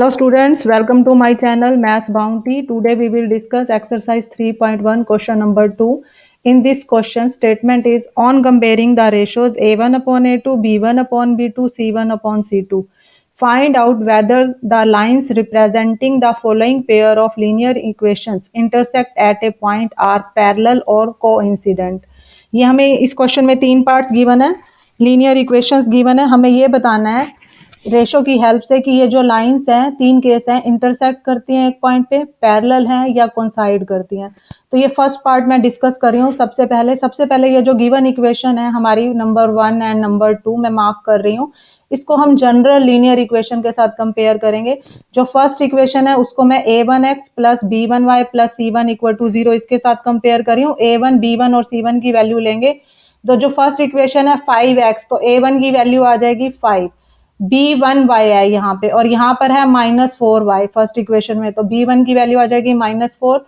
Hello students, welcome to my channel Maths Bounty. Today we will discuss exercise 3.1 question number 2. In this question statement is on comparing the ratios A1 upon A2, B1 upon B2, C1 upon C2. Find out whether the lines representing the following pair of linear equations intersect at a point are parallel or coincident. ये हमें इस question में 3 parts given है, linear equations given है. हमें ये बताना है रेशो की हेल्प से कि ये जो लाइंस हैं 3 केस हैं, इंटरसेक्ट करती हैं एक पॉइंट पे, पैरेलल हैं या कोइंसाइड करती हैं. तो ये फर्स्ट पार्ट मैं डिस्कस कर रही हूँ. सबसे पहले ये जो गिवन इक्वेशन है हमारी नंबर 1 एंड नंबर 2 मैं मार्क कर रही हूँ. इसको हम जनरल लीनियर इक्वेशन के साथ कंपेयर करेंगे. जो फर्स्ट इक्वेशन है उसको मैं a1x plus b1y plus c1 equal to 0 इसके साथ कंपेयर कर रही हूँ. a1 b1 और c1 की वैल्यू लेंगे तो जो फर्स्ट इक्वेशन है 5x, तो a1 की वैल्यू आ जाएगी 5, b1y है यहाँ पे और यहाँ पर है -4y फर्स्ट इक्वेशन में, तो b1 की वैल्यू आ जाएगी -4.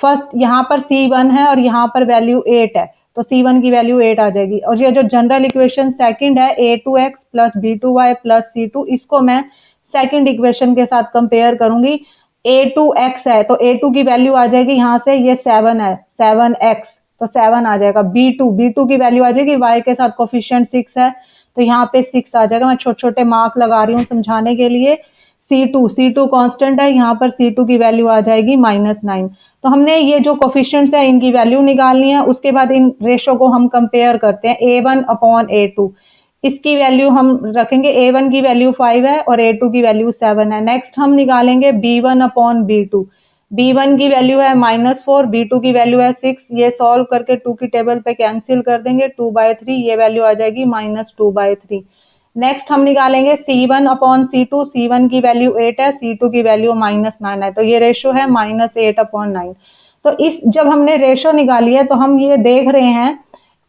फर्स्ट यहाँ पर c1 है और यहाँ पर वैल्यू 8 है, तो c1 की वैल्यू 8 आ जाएगी. और ये जो जनरल इक्वेशन सेकंड है a2x plus b2y plus c2, इसको मैं सेकंड इक्वेशन के साथ कंपेयर करूंगी. a2x है तो a2 की वैल्यू आ जाएगी यहाँ से, ये 7 है 7x, तो 7 आ जाएगा. b2 की वैल्यू आ जाएगी, y के साथ कोफिशिएंट 6 है तो यहाँ पे 6 आ जाएगा. मैं छोटे छोटे मार्क लगा रही हूँ समझाने के लिए. c2 कांस्टेंट है, यहाँ पर c2 की वैल्यू आ जाएगी -9. तो हमने ये जो कोफिशिएंट्स है इनकी वैल्यू निकालनी है. उसके बाद इन रेशो को हम कंपेयर करते हैं. a1 अपॉन a2, इसकी वैल्यू हम रखेंगे. a1 की वैल्यू 5 है और a2 की वैल्यू 7 है. नेक्स्ट हम निकालेंगे b1 अपॉन b2. b1 की वैल्यू है -4, b2 की वैल्यू है 6. ये सॉल्व करके 2 की टेबल पे कैंसिल कर देंगे, 2/3, ये वैल्यू आ जाएगी -2/3. नेक्स्ट हम निकालेंगे c1 अपॉन c2. c1 की वैल्यू 8 है, c2 की वैल्यू -9 है, तो ये रेशो है -8/9. तो इस जब हमने रेशो निकाली है तो हम ये देख रहे हैं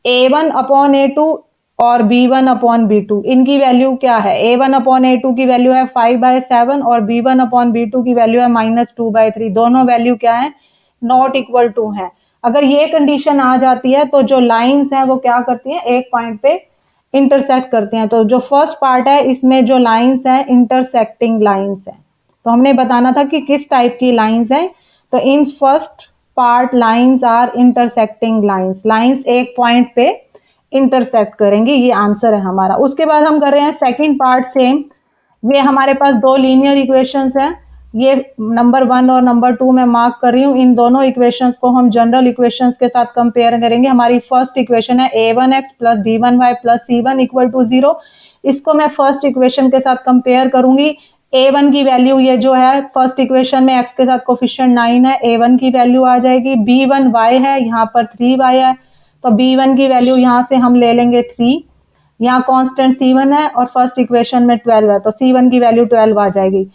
a1 अपॉन a2 और b1 अपॉन b2, इनकी वैल्यू क्या है. a1 अपॉन a2 की वैल्यू है 5/7 और b1 अपॉन b2 की वैल्यू है -2/3. दोनों वैल्यू क्या है, नॉट इक्वल टू है. अगर ये कंडीशन आ जाती है तो जो लाइंस हैं वो क्या करती हैं, एक पॉइंट पे इंटरसेक्ट करते हैं. तो जो फर्स्ट पार्ट है इसमें जो लाइंस हैं इंटरसेक्टिंग लाइंस हैं. तो हमने बताना था कि किस टाइप की लाइंस हैं. तो in first part lines are intersecting lines, lines एक पॉइंट पे इंटरसेक्ट करेंगे, ये आंसर है हमारा. उसके बाद हम कर रहे हैं सेकंड पार्ट सेम. ये हमारे पास दो लीनियर इक्वेशंस हैं, ये नंबर 1 और नंबर 2 में मार्क कर रही हूँ. इन दोनों इक्वेशंस को हम जनरल इक्वेशंस के साथ कंपेयर करेंगे. हमारी फर्स्ट इक्वेशन है a1x plus b1y plus c1 equal to 0. इसको मैं फर्स्ट इक्वेशन के साथ कंपेयर करूंगी. a1 की वैल्यू ये जो है फर्स्ट इक्वेशन में x के साथ कोफिशिएंट 9 है, a1 की वैल्यू आ जाएगी. b1y है, यहाँ पर 3y है, तो b1 की वैल्यू यहाँ से हम ले लेंगे 3. यहाँ कांस्टेंट c1 है और फर्स्ट इक्वेशन में 12 है, तो c1 की वैल्यू 12 आ जाएगी.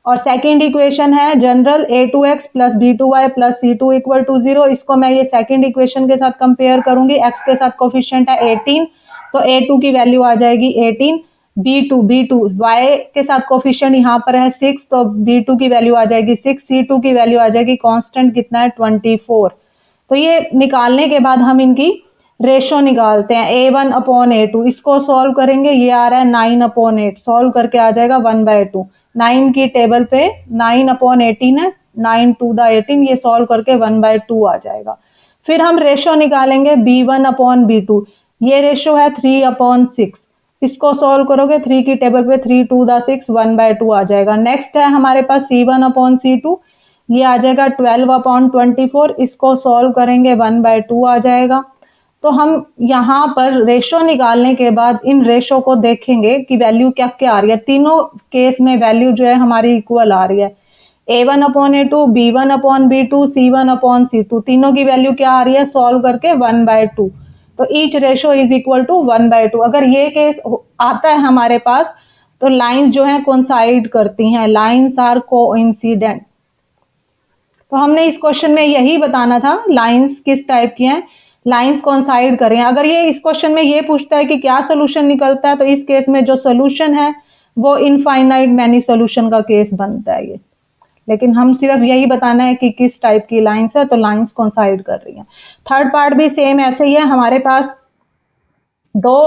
और सेकंड इक्वेशन है general a2x plus b2y plus c2 equal to 0. इसको मैं ये सेकंड इक्वेशन के साथ कंपेयर करूंगी. x के साथ कोफिशिएंट है 18, तो a2 की वैल्यू आ जाएगी 18. b2 y के साथ कोफिशिएंट यहाँ पर है 6, तो b2 की वैल्यू आ जाएगी 6. c2 की वैल्यू आ जाएगी कांस्टेंट कितना है 24. तो ये निकालने के बाद हम इनकी रेशो निकालते हैं. a1 अपॉन a2, इसको सॉल्व करेंगे, ये आ रहा है 9/8, सॉल्व करके आ जाएगा 1/2. 9 की टेबल पे 9/18 है, 9 to the 18, ये सॉल्व करके 1/2 आ जाएगा. फिर हम रेशो निकालेंगे b1 अपॉन b2, ये रेशो है 3/6. इसको सॉल्व करोगे 3 की टेबल पे 3 to the 6, 1/2 आ जाएगा. नेक्स्ट है हमारे पास c1 अपॉन c2, ये आ जाएगा 12/24. इसको सॉल्व करेंगे 1/2 आ जाएगा. तो हम यहाँ पर रेशो निकालने के बाद इन रेशो को देखेंगे कि वैल्यू क्या क्या आ रही है. तीनों केस में वैल्यू जो है हमारी इक्वल आ रही है. a1 upon a2, b1 upon b2, c1 upon c2, तीनों की वैल्यू क्या आ रही है, सॉल्व करके 1/2. तो each ratio is equal to 1/2. अगर ये केस आता है हमारे पास तो लाइंस जो है कोइंसाइड करती हैं, लाइंस आर कोइंसिडेंट. तो हमने इस क्वेश्चन में यही बताना था लाइंस किस टाइप की हैं, लाइंस कोइंसाइड कर रहे हैं. अगर ये इस क्वेश्चन में ये पूछता है कि क्या सोल्यूशन निकलता है, तो इस केस में जो सोल्यूशन है वो इनफाइनाइट मैनी सोल्यूशन का केस बनता है ये. लेकिन हम सिर्फ यही बताना है कि किस टाइप की लाइंस है, तो लाइंस कोइंसाइड कर रही हैं. थर्ड पार्ट भी सेम ऐसे ही है. हमारे पास दो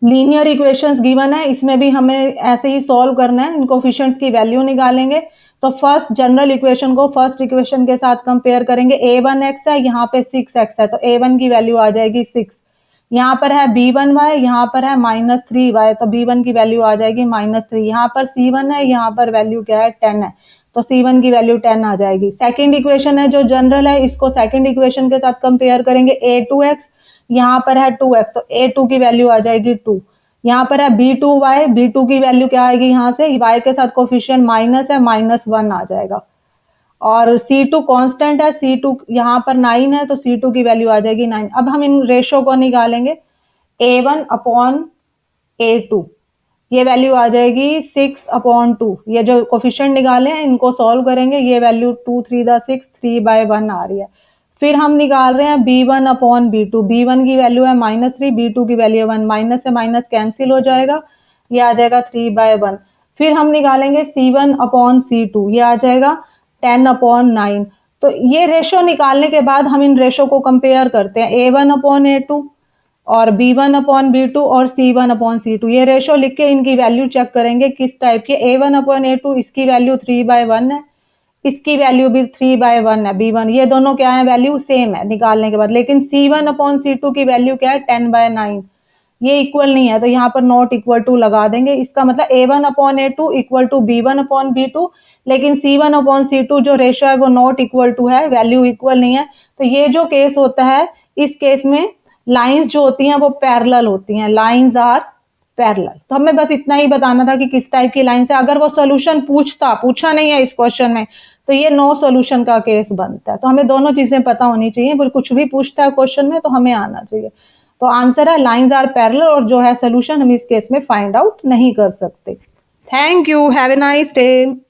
लीनियर इक्वेशंस गिवन है, इसमें भी हमें ऐसे ही सॉल्व करना है. इन कोफिशिएंट्स की वैल्यू निकालेंगे. तो फर्स्ट जनरल इक्वेशन को फर्स्ट इक्वेशन के साथ कंपेयर करेंगे। a1x है, यहाँ पे 6x है, तो a1 की वैल्यू आ जाएगी 6। यहाँ पर है b1y, यहाँ पर है -3y, तो b1 की वैल्यू आ जाएगी -3। यहाँ पर c1 है, यहाँ पर वैल्यू क्या है 10 है, तो c1 की वैल्यू 10 आ जाएगी। सेकंड इक्वेशन है जो जनरल है, इसको सेकंड इक्वेशन के साथ कंपेयर करेंगे। a2x, यहाँ पर है 2x, तो a2 की वैल्यू आ जाएगी 2। यहाँ पर है b2y, b2 की वैल्यू क्या आएगी, यहाँ से y के साथ कोफिशिएंट माइनस है, -1 आ जाएगा। और C2 कांस्टेंट है, C2 यहाँ पर 9 है, तो C2 की वैल्यू आ जाएगी 9। अब हम इन रेशो को निकालेंगे। A1 अपॉन A2, ये वैल्यू आ जाएगी 6/2। ये जो कोफिशिएंट निकाले हैं इनको सॉल्व करेंगे, ये वैल्यू 2 3 6, 3/1 आ रही है। फिर हम निकाल रहे हैं B1 अपॉन B2, B1 की वैल्यू है -3, B2 की वैल्यू है 1, माइनस से माइनस कैंसिल हो जाएगा, ये आ जाएगा 3/1। फिर हम निकालेंगे C1 अपॉन C2, ये आ जाएगा 10/9। तो ये रेशो निकालने के बाद हम इन रेशो को कंपेयर करते हैं, A1 अपॉन A2 और B1 अपॉन B2 और C1 अपॉन C2। ये रेशो लिख के इनकी वैल्यू चेक करेंगे किस टाइप की। A1 अपॉन A2, इसकी वैल्यू 3/1 है, इसकी वैल्यू भी 3/1 है। B1, ये दोनों क्या है, वैल्यू सेम है निकालने के बाद। लेकिन C1 अपॉन C2 की वैल्यू क्या है, 10/9। ये इक्वल नहीं है, तो यहाँ पर नॉट इक्वल टू लगा देंगे। इसका मतलब A1 upon A2 equal to B1 upon B2, लेकिन C1 अपॉन C2 जो रेशो है वो नॉट इक्वल टू है, वैल्यू इक्वल नहीं है। तो ये जो केस होता है, इस केस में लाइंस जो होती हैं वो पैरेलल होती हैं, लाइंस आर पैरेलल। तो हमें बस इतना ही बताना था कि किस टाइप की लाइन है। अगर वो सोल्यूशन पूछा नहीं है इस क्वेश्चन में, तो ये नो सोल्यूशन का केस बनता है। तो हमें दोनों चीजें पता होनी चाहिए, पर कुछ भी पूछता है क्वेश्चन में तो हमें आना चाहिए। तो आंसर है लाइंस आर पैरेलल, और जो है सोल्यूशन हम इस केस में फाइंड आउट नहीं कर सकते। Thank you, have a nice day.